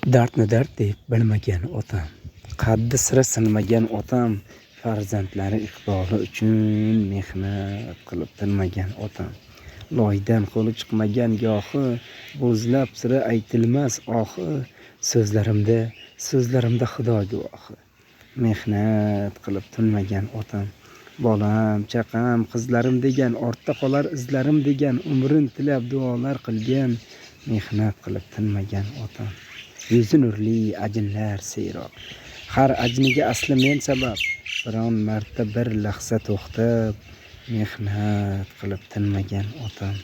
Dardni dard deb bilmagan otam, qaddi sira sinmagan otam, farzandlari iqboli uchun mehnat qilib tinmagan otam. Loydan qo'li chiqmagan gohi, bo'zlab sira aytilmas ohi, so'zlarimda Xudo guvohi. Mehnat qilib tinmagan otam, bolam, chaqam, qizlarim degan, ortda qolar izlarim degan, umrin tilab duolar qilgan, mehnat qilib tinmagan otam. Yuzi nurli ajinlar siyroq, har ajniga asli men sabab, biron marta bir lahza to'xtab, mehnat qilib tinmagan otam.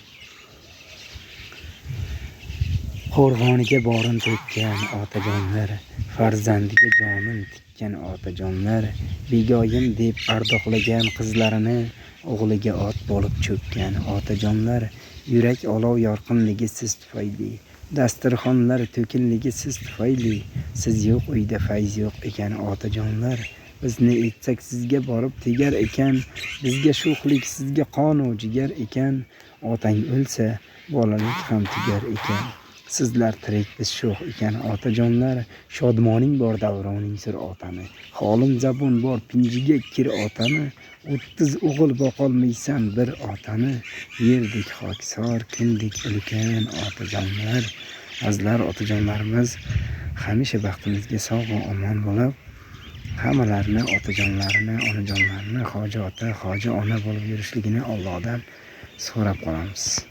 Qo'rg'oniga borin tekkan otajonlar, farzandiga jonin tikkan otajonlar, begoyim deb ardoqlagan qizlarini o'g'liga ot bo'lib cho'kkan otajonlar, yurak olov yorqinligi siz tufayli, dasturxonlar to'kinligi siz tufayli, siz yo'q uyda fayz yo'q ekan otajonlar, bizni etsak sizga borib tegar ekan, bizga sho'xlik sizga qonu jigar ekan, otang o'lsa bolalik ham tugar ekan, sizlar tirik biz sho'x ekan otajonlar, shodmoning bor davroning sur otani, holim zabun bor pinjiga kir otani, 30 o'g'il boqolmaysan bir otani, yerdek xokisor kundek ulkan otajonlar. Azizlar otajonlarimiz hamisha baxtimizga sog' va omon bo'lib, hammalarni otajonlarini, onajonlarini hoji ota, hoji ona bo'lib yurishligini Allohdan so'rab qolamiz.